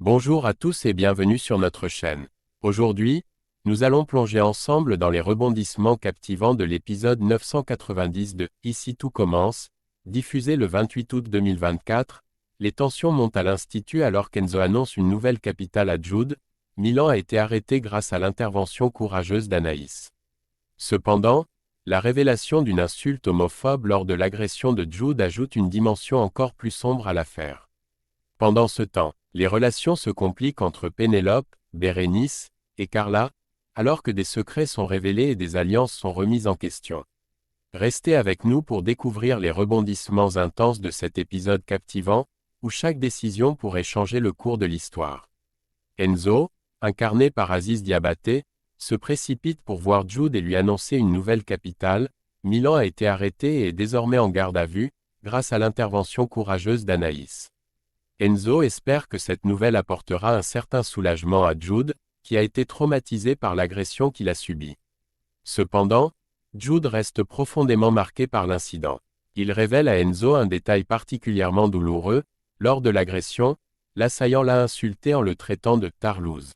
Bonjour à tous et bienvenue sur notre chaîne. Aujourd'hui, nous allons plonger ensemble dans les rebondissements captivants de l'épisode 990 de Ici tout commence, diffusé le 28 août 2024. Les tensions montent à l'Institut alors qu'Enzo annonce une nouvelle capitale à Jude. Milan a été arrêté grâce à l'intervention courageuse d'Anaïs. Cependant, la révélation d'une insulte homophobe lors de l'agression de Jude ajoute une dimension encore plus sombre à l'affaire. Pendant ce temps, les relations se compliquent entre Pénélope, Bérénice et Carla, alors que des secrets sont révélés et des alliances sont remises en question. Restez avec nous pour découvrir les rebondissements intenses de cet épisode captivant, où chaque décision pourrait changer le cours de l'histoire. Enzo, incarné par Aziz Diabaté, se précipite pour voir Jude et lui annoncer une nouvelle capitale. Milan a été arrêté et est désormais en garde à vue, grâce à l'intervention courageuse d'Anaïs. Enzo espère que cette nouvelle apportera un certain soulagement à Jude, qui a été traumatisé par l'agression qu'il a subie. Cependant, Jude reste profondément marqué par l'incident. Il révèle à Enzo un détail particulièrement douloureux. Lors de l'agression, l'assaillant l'a insulté en le traitant de « tarlouse ».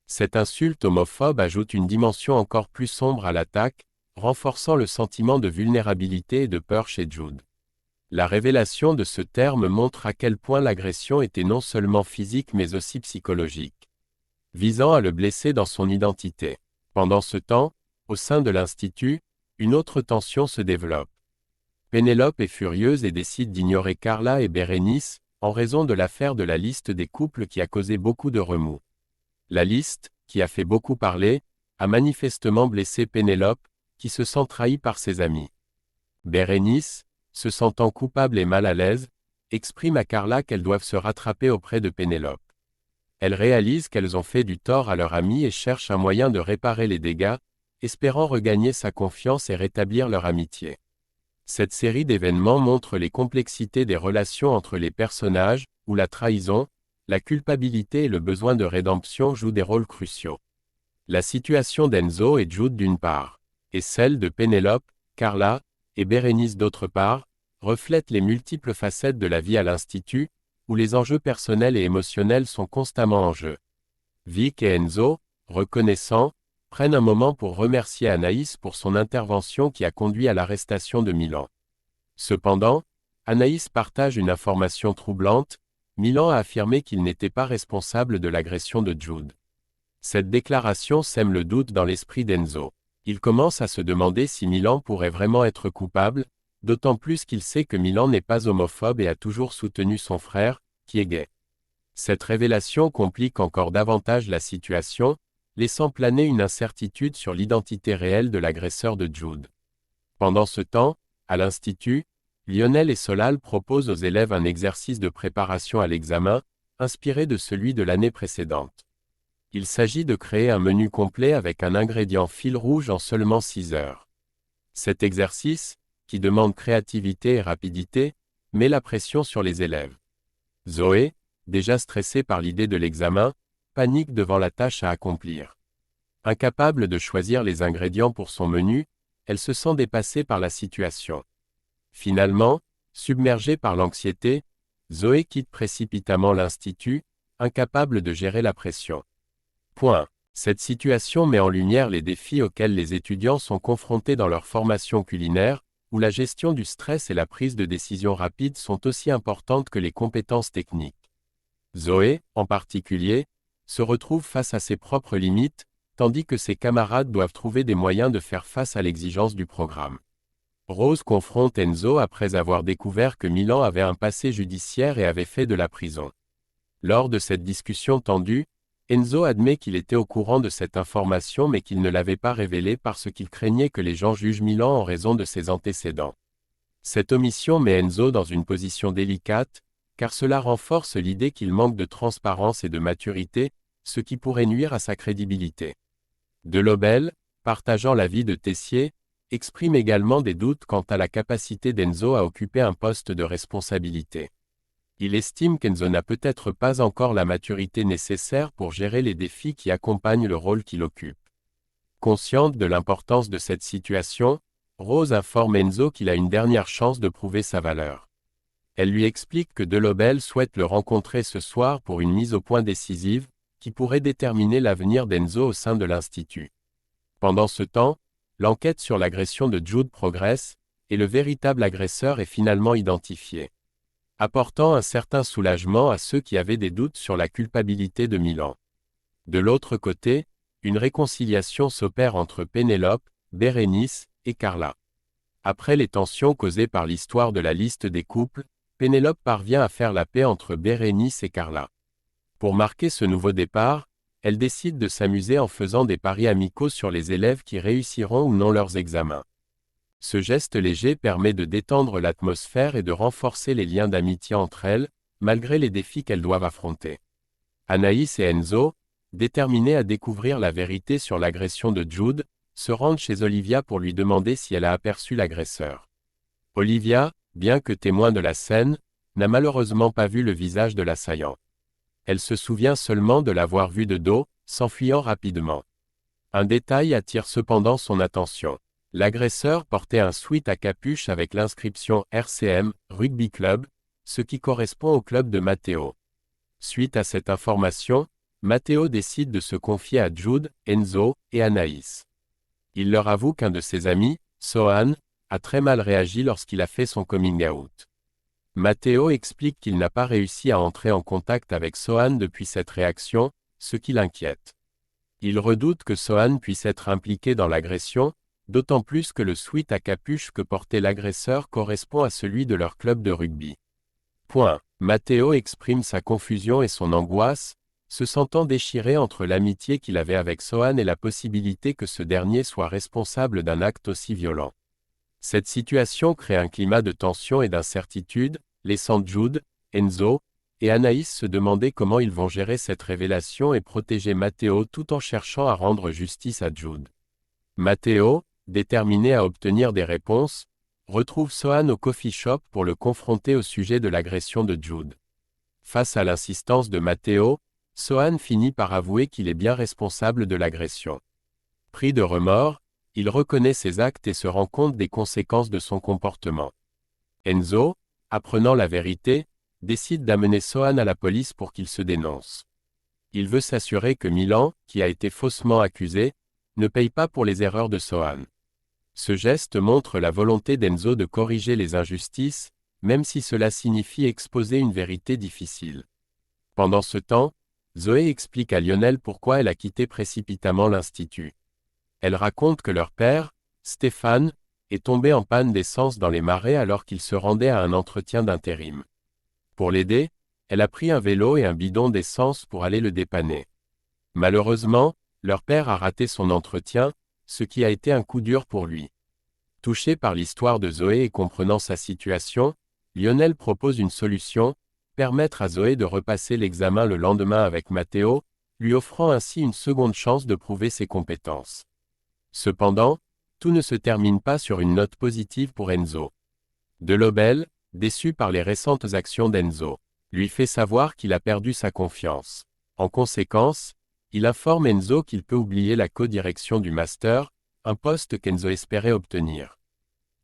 Cette insulte homophobe ajoute une dimension encore plus sombre à l'attaque, renforçant le sentiment de vulnérabilité et de peur chez Jude. La révélation de ce terme montre à quel point l'agression était non seulement physique mais aussi psychologique, visant à le blesser dans son identité. Pendant ce temps, au sein de l'Institut, une autre tension se développe. Pénélope est furieuse et décide d'ignorer Carla et Bérénice, en raison de l'affaire de la liste des couples qui a causé beaucoup de remous. La liste, qui a fait beaucoup parler, a manifestement blessé Pénélope, qui se sent trahie par ses amis. Bérénice, se sentant coupable et mal à l'aise, exprime à Carla qu'elles doivent se rattraper auprès de Pénélope. Elles réalisent qu'elles ont fait du tort à leur amie et cherchent un moyen de réparer les dégâts, espérant regagner sa confiance et rétablir leur amitié. Cette série d'événements montre les complexités des relations entre les personnages, où la trahison, la culpabilité et le besoin de rédemption jouent des rôles cruciaux. La situation d'Enzo et Jude d'une part, et celle de Pénélope, Carla, et Bérénice d'autre part, reflètent les multiples facettes de la vie à l'Institut, où les enjeux personnels et émotionnels sont constamment en jeu. Vic et Enzo, reconnaissants, prennent un moment pour remercier Anaïs pour son intervention qui a conduit à l'arrestation de Milan. Cependant, Anaïs partage une information troublante. Milan a affirmé qu'il n'était pas responsable de l'agression de Jude. Cette déclaration sème le doute dans l'esprit d'Enzo. Il commence à se demander si Milan pourrait vraiment être coupable, d'autant plus qu'il sait que Milan n'est pas homophobe et a toujours soutenu son frère, qui est gay. Cette révélation complique encore davantage la situation, laissant planer une incertitude sur l'identité réelle de l'agresseur de Jude. Pendant ce temps, à l'Institut, Lionel et Solal proposent aux élèves un exercice de préparation à l'examen, inspiré de celui de l'année précédente. Il s'agit de créer un menu complet avec un ingrédient fil rouge en seulement 6 heures. Cet exercice, qui demande créativité et rapidité, met la pression sur les élèves. Zoé, déjà stressée par l'idée de l'examen, panique devant la tâche à accomplir. Incapable de choisir les ingrédients pour son menu, elle se sent dépassée par la situation. Finalement, submergée par l'anxiété, Zoé quitte précipitamment l'Institut, incapable de gérer la pression. Cette situation met en lumière les défis auxquels les étudiants sont confrontés dans leur formation culinaire, où la gestion du stress et la prise de décision rapide sont aussi importantes que les compétences techniques. Zoé, en particulier, se retrouve face à ses propres limites, tandis que ses camarades doivent trouver des moyens de faire face à l'exigence du programme. Rose confronte Enzo après avoir découvert que Milan avait un passé judiciaire et avait fait de la prison. Lors de cette discussion tendue, Enzo admet qu'il était au courant de cette information mais qu'il ne l'avait pas révélée parce qu'il craignait que les gens jugent Milan en raison de ses antécédents. Cette omission met Enzo dans une position délicate, car cela renforce l'idée qu'il manque de transparence et de maturité, ce qui pourrait nuire à sa crédibilité. Delobel, partageant l'avis de Tessier, exprime également des doutes quant à la capacité d'Enzo à occuper un poste de responsabilité. Il estime qu'Enzo n'a peut-être pas encore la maturité nécessaire pour gérer les défis qui accompagnent le rôle qu'il occupe. Consciente de l'importance de cette situation, Rose informe Enzo qu'il a une dernière chance de prouver sa valeur. Elle lui explique que Delobel souhaite le rencontrer ce soir pour une mise au point décisive, qui pourrait déterminer l'avenir d'Enzo au sein de l'Institut. Pendant ce temps, l'enquête sur l'agression de Jude progresse, et le véritable agresseur est finalement identifié, apportant un certain soulagement à ceux qui avaient des doutes sur la culpabilité de Milan. De l'autre côté, une réconciliation s'opère entre Pénélope, Bérénice et Carla. Après les tensions causées par l'histoire de la liste des couples, Pénélope parvient à faire la paix entre Bérénice et Carla. Pour marquer ce nouveau départ, elle décide de s'amuser en faisant des paris amicaux sur les élèves qui réussiront ou non leurs examens. Ce geste léger permet de détendre l'atmosphère et de renforcer les liens d'amitié entre elles, malgré les défis qu'elles doivent affronter. Anaïs et Enzo, déterminés à découvrir la vérité sur l'agression de Jude, se rendent chez Olivia pour lui demander si elle a aperçu l'agresseur. Olivia, bien que témoin de la scène, n'a malheureusement pas vu le visage de l'assaillant. Elle se souvient seulement de l'avoir vu de dos, s'enfuyant rapidement. Un détail attire cependant son attention. L'agresseur portait un sweat à capuche avec l'inscription RCM, Rugby Club, ce qui correspond au club de Matteo. Suite à cette information, Matteo décide de se confier à Jude, Enzo et Anaïs. Il leur avoue qu'un de ses amis, Sohan, a très mal réagi lorsqu'il a fait son coming out. Matteo explique qu'il n'a pas réussi à entrer en contact avec Sohan depuis cette réaction, ce qui l'inquiète. Il redoute que Sohan puisse être impliqué dans l'agression, d'autant plus que le sweat à capuche que portait l'agresseur correspond à celui de leur club de rugby. Matteo exprime sa confusion et son angoisse, se sentant déchiré entre l'amitié qu'il avait avec Sohan et la possibilité que ce dernier soit responsable d'un acte aussi violent. Cette situation crée un climat de tension et d'incertitude, laissant Jude, Enzo et Anaïs se demander comment ils vont gérer cette révélation et protéger Matteo tout en cherchant à rendre justice à Jude. Matteo, déterminé à obtenir des réponses, retrouve Sohan au coffee shop pour le confronter au sujet de l'agression de Jude. Face à l'insistance de Matteo, Sohan finit par avouer qu'il est bien responsable de l'agression. Pris de remords, il reconnaît ses actes et se rend compte des conséquences de son comportement. Enzo, apprenant la vérité, décide d'amener Sohan à la police pour qu'il se dénonce. Il veut s'assurer que Milan, qui a été faussement accusé, ne paye pas pour les erreurs de Sohan. Ce geste montre la volonté d'Enzo de corriger les injustices, même si cela signifie exposer une vérité difficile. Pendant ce temps, Zoé explique à Lionel pourquoi elle a quitté précipitamment l'Institut. Elle raconte que leur père, Stéphane, est tombé en panne d'essence dans les marais alors qu'il se rendait à un entretien d'intérim. Pour l'aider, elle a pris un vélo et un bidon d'essence pour aller le dépanner. Malheureusement, leur père a raté son entretien, ce qui a été un coup dur pour lui. Touché par l'histoire de Zoé et comprenant sa situation, Lionel propose une solution, permettre à Zoé de repasser l'examen le lendemain avec Matteo, lui offrant ainsi une seconde chance de prouver ses compétences. Cependant, tout ne se termine pas sur une note positive pour Enzo. Delobel, déçu par les récentes actions d'Enzo, lui fait savoir qu'il a perdu sa confiance. En conséquence, il informe Enzo qu'il peut oublier la co-direction du master, un poste qu'Enzo espérait obtenir.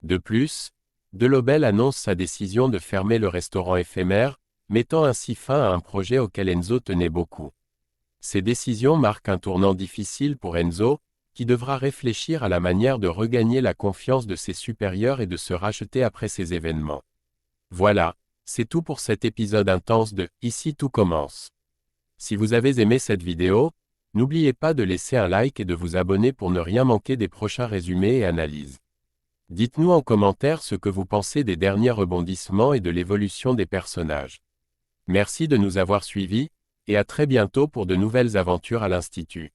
De plus, Delobel annonce sa décision de fermer le restaurant éphémère, mettant ainsi fin à un projet auquel Enzo tenait beaucoup. Ces décisions marquent un tournant difficile pour Enzo, qui devra réfléchir à la manière de regagner la confiance de ses supérieurs et de se racheter après ces événements. Voilà, c'est tout pour cet épisode intense de « Ici tout commence ». Si vous avez aimé cette vidéo, n'oubliez pas de laisser un like et de vous abonner pour ne rien manquer des prochains résumés et analyses. Dites-nous en commentaire ce que vous pensez des derniers rebondissements et de l'évolution des personnages. Merci de nous avoir suivis, et à très bientôt pour de nouvelles aventures à l'Institut.